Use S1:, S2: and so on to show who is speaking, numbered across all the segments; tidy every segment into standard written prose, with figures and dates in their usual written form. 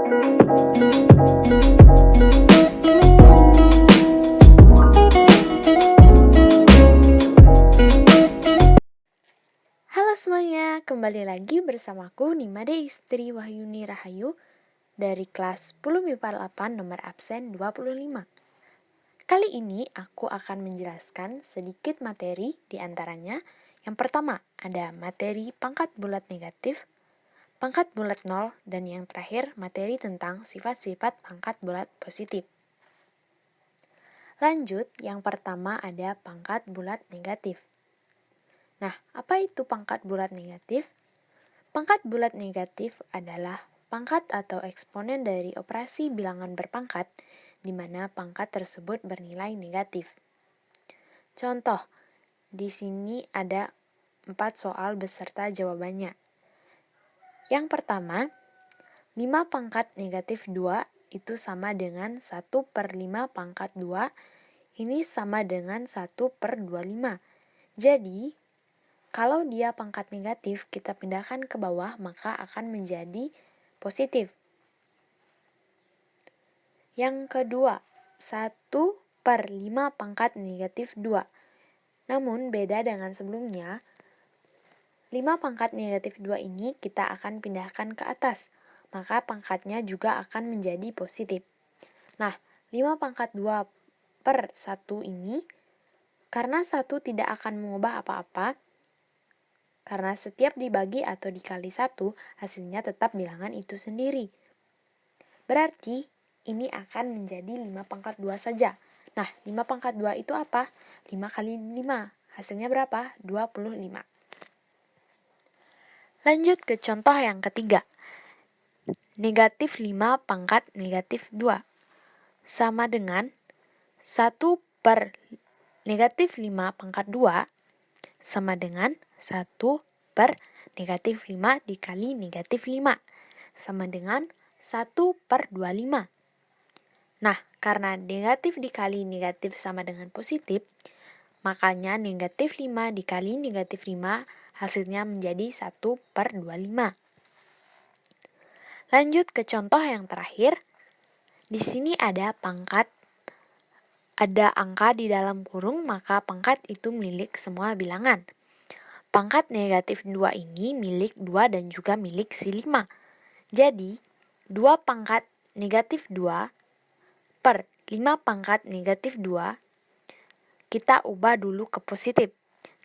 S1: Halo semuanya, kembali lagi bersamaku Nimade Istri Wahyuni Rahayu dari kelas 10 MIPA 8 nomor absen 25. Kali ini aku akan menjelaskan sedikit materi di antaranya. Yang pertama ada materi pangkat bulat negatif, pangkat bulat nol, dan yang terakhir materi tentang sifat-sifat pangkat bulat positif. Lanjut, yang pertama ada pangkat bulat negatif. Nah, apa itu pangkat bulat negatif? Pangkat bulat negatif adalah pangkat atau eksponen dari operasi bilangan berpangkat, di mana pangkat tersebut bernilai negatif. Contoh, di sini ada 4 soal beserta jawabannya. Yang pertama, 5 pangkat negatif 2 itu sama dengan 1/5 pangkat 2, ini sama dengan 1/25. Jadi, kalau dia pangkat negatif, kita pindahkan ke bawah, maka akan menjadi positif. Yang kedua, 1/5 pangkat negatif 2. Namun, beda dengan sebelumnya, 5 pangkat negatif 2 ini kita akan pindahkan ke atas, maka pangkatnya juga akan menjadi positif. Nah, 5 pangkat 2/1 ini, karena 1 tidak akan mengubah apa-apa, karena setiap dibagi atau dikali 1, hasilnya tetap bilangan itu sendiri. Berarti, ini akan menjadi 5 pangkat 2 saja. Nah, 5 pangkat 2 itu apa? 5 kali 5. Hasilnya berapa? 25. Lanjut ke contoh yang ketiga. Negatif 5 pangkat negatif 2 sama dengan 1 per negatif 5 pangkat 2 sama dengan 1 per negatif 5 dikali negatif 5 sama dengan 1/25. Nah, karena negatif dikali negatif sama dengan positif, makanya negatif 5 dikali negatif 5 hasilnya menjadi 1/25. Lanjut ke contoh yang terakhir. Di sini ada pangkat, ada angka di dalam kurung, maka pangkat itu milik semua bilangan. Pangkat negatif 2 ini milik 2 dan juga milik si 5. Jadi, 2 pangkat negatif 2 per 5 pangkat negatif 2, kita ubah dulu ke positif.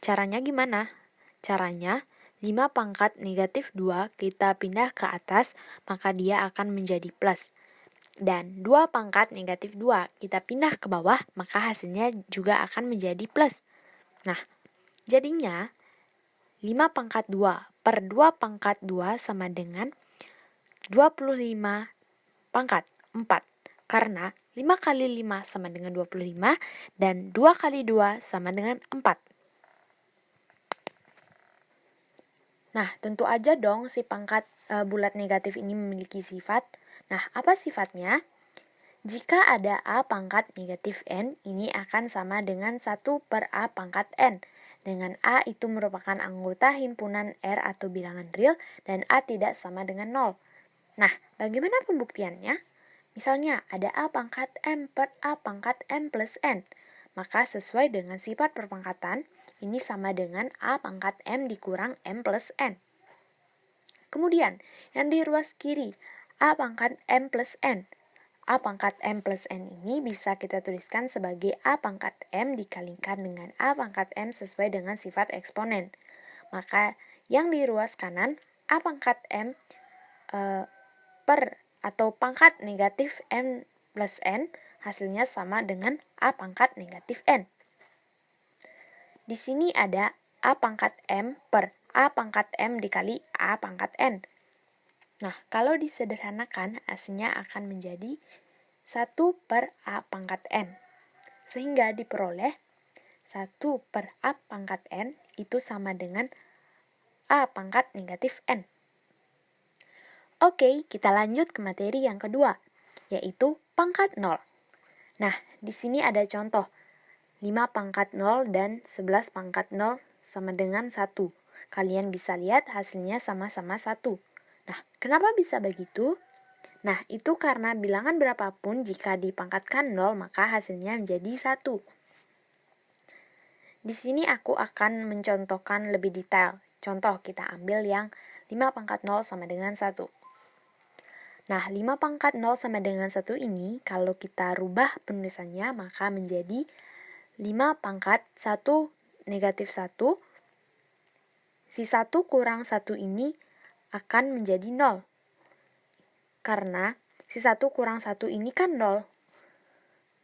S1: Caranya gimana? Caranya, 5 pangkat negatif 2 kita pindah ke atas, maka dia akan menjadi plus. Dan 2 pangkat negatif 2 kita pindah ke bawah, maka hasilnya juga akan menjadi plus. Nah, jadinya 5 pangkat 2 per 2 pangkat 2 sama dengan 25 pangkat 4. Karena 5 kali 5 sama dengan 25 dan 2 kali 2 sama dengan 4. Nah, tentu aja dong si pangkat bulat negatif ini memiliki sifat. Nah, apa sifatnya? Jika ada A pangkat negatif N, ini akan sama dengan 1/A pangkat N. Dengan A itu merupakan anggota himpunan R atau bilangan real, dan A tidak sama dengan 0. Nah, bagaimana pembuktiannya? Misalnya, ada A pangkat M per A pangkat M plus N. Maka sesuai dengan sifat perpangkatan, ini sama dengan A pangkat M dikurang M plus N. Kemudian, yang di ruas kiri, A pangkat M plus N. A pangkat M plus N ini bisa kita tuliskan sebagai A pangkat M dikalikan dengan A pangkat M sesuai dengan sifat eksponen. Maka, yang di ruas kanan, A pangkat M per atau pangkat negatif M plus N, hasilnya sama dengan A pangkat negatif N. Di sini ada A pangkat M per A pangkat M dikali A pangkat N. Nah, kalau disederhanakan, hasilnya akan menjadi 1/A pangkat N. Sehingga diperoleh 1/A pangkat N itu sama dengan A pangkat negatif N. Oke, kita lanjut ke materi yang kedua, yaitu pangkat 0. Nah, di sini ada contoh. 5 pangkat 0 dan 11 pangkat 0 sama dengan 1. Kalian bisa lihat hasilnya sama-sama 1. Nah, kenapa bisa begitu? Nah, itu karena bilangan berapapun jika dipangkatkan 0 maka hasilnya menjadi 1. Di sini aku akan mencontohkan lebih detail. Contoh, kita ambil yang 5 pangkat 0 sama dengan 1. Nah, 5 pangkat 0 sama dengan 1 ini, kalau kita rubah penulisannya, maka menjadi 5 pangkat 1 negatif 1. Si 1 kurang 1 ini akan menjadi 0. Karena si 1 kurang 1 ini kan 0.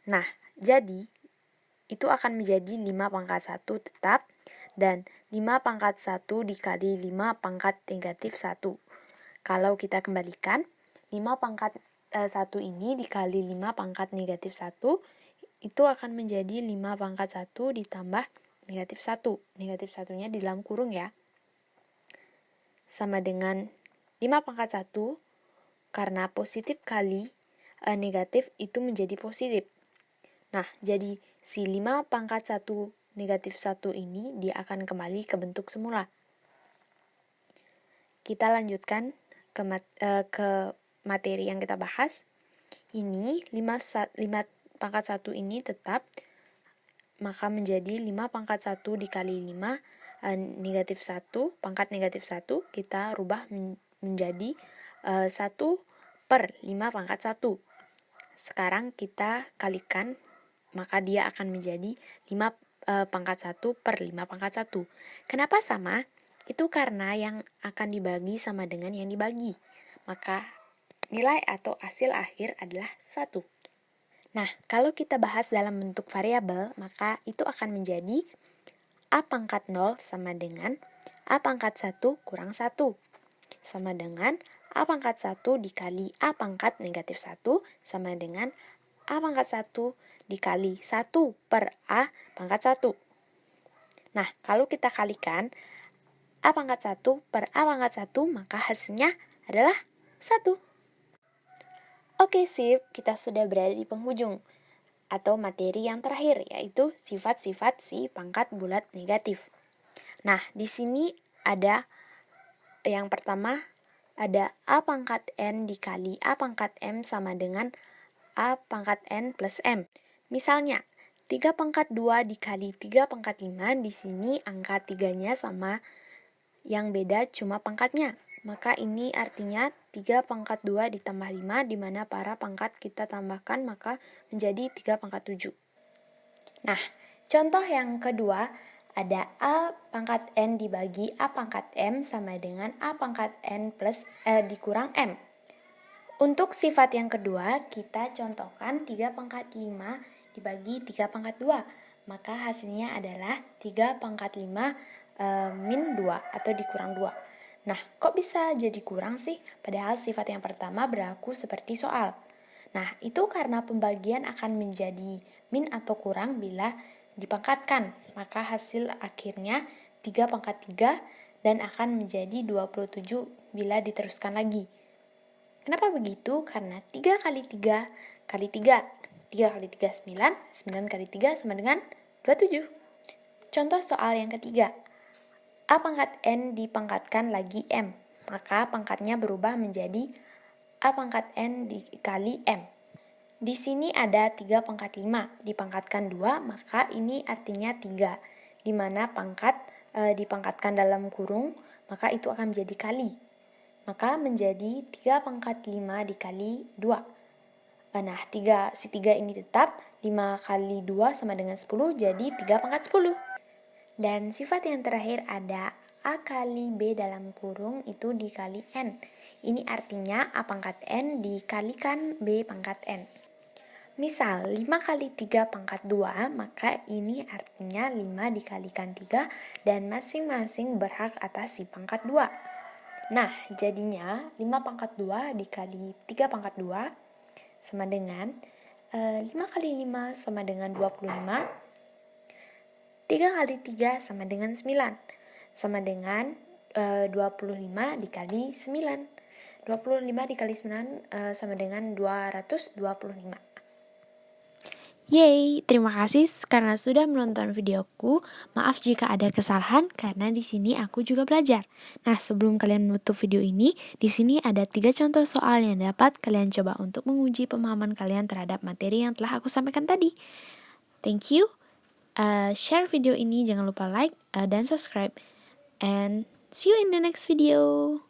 S1: Nah, jadi itu akan menjadi 5 pangkat 1 tetap, dan 5 pangkat 1 dikali 5 pangkat negatif 1. Kalau kita kembalikan, 5 pangkat 1 ini dikali 5 pangkat negatif 1, itu akan menjadi 5 pangkat 1 ditambah negatif 1. Negatif 1-nya di dalam kurung ya. Sama dengan 5 pangkat 1, karena positif kali negatif itu menjadi positif. Nah, jadi si 5 pangkat 1 negatif 1 ini dia akan kembali ke bentuk semula. Kita lanjutkan ke materi yang kita bahas. Ini 5 pangkat 1 ini tetap, maka menjadi 5 pangkat 1 dikali 5 negatif 1, pangkat negatif 1, kita rubah menjadi 1 per 5 pangkat 1. Sekarang kita kalikan, maka dia akan menjadi 5 pangkat 1 per 5 pangkat 1. Kenapa sama? Itu karena yang akan dibagi sama dengan yang dibagi. Maka nilai atau hasil akhir adalah 1. Nah, kalau kita bahas dalam bentuk variabel, maka itu akan menjadi A pangkat 0 sama dengan A pangkat 1 kurang 1. Sama dengan A pangkat 1 dikali A pangkat negatif 1 sama dengan A pangkat 1 dikali 1 per A pangkat 1. Nah, kalau kita kalikan A pangkat 1 per A pangkat 1, maka hasilnya adalah 1. Oke, sip, kita sudah berada di penghujung atau materi yang terakhir, yaitu sifat-sifat si pangkat bulat negatif. Nah, di sini ada yang pertama, ada A pangkat N dikali A pangkat M sama dengan A pangkat N plus M. Misalnya, 3 pangkat 2 dikali 3 pangkat 5, di sini angka 3-nya sama, yang beda cuma pangkatnya. Maka ini artinya 3 pangkat 2 ditambah 5, di mana para pangkat kita tambahkan, maka menjadi 3 pangkat 7. Nah, contoh yang kedua, ada A pangkat N dibagi A pangkat M sama dengan A pangkat N plus dikurang M. Untuk sifat yang kedua, kita contohkan 3 pangkat 5 dibagi 3 pangkat 2. Maka hasilnya adalah 3 pangkat 5 min 2 atau dikurang 2. Nah, kok bisa jadi kurang sih? Padahal sifat yang pertama berlaku seperti soal. Nah, itu karena pembagian akan menjadi min atau kurang bila dipangkatkan. Maka hasil akhirnya 3 pangkat 3 dan akan menjadi 27 bila diteruskan lagi. Kenapa begitu? Karena 3 kali 3 kali 3. 3 kali 3 9, 9 kali 3 sama dengan 27. Contoh soal yang ketiga. A pangkat N dipangkatkan lagi M, maka pangkatnya berubah menjadi A pangkat N dikali M. Di sini ada 3 pangkat 5, dipangkatkan 2, maka ini artinya 3. Di mana pangkat dipangkatkan dalam kurung, maka itu akan menjadi kali. Maka menjadi 3 pangkat 5 dikali 2. Nah, si 3 ini tetap, 5 kali 2 sama dengan 10, jadi 3 pangkat 10. Dan sifat yang terakhir ada A kali B dalam kurung itu dikali N. Ini artinya A pangkat N dikalikan B pangkat N. Misal 5 kali 3 pangkat 2, maka ini artinya 5 dikalikan 3 dan masing-masing berhak atas si pangkat 2. Nah, jadinya 5 pangkat 2 dikali 3 pangkat 2 sama dengan 5 kali 5 sama dengan 25. 3 kali 3 sama dengan 9, sama dengan 25 dikali 9. 25 dikali 9 sama dengan 225. Yeay, terima kasih karena sudah menonton videoku. Maaf jika ada kesalahan karena di sini aku juga belajar. Nah, sebelum kalian menutup video ini, di sini ada 3 contoh soal yang dapat kalian coba untuk menguji pemahaman kalian terhadap materi yang telah aku sampaikan tadi. Thank you. Share video ini, jangan lupa like dan subscribe. And see you in the next video.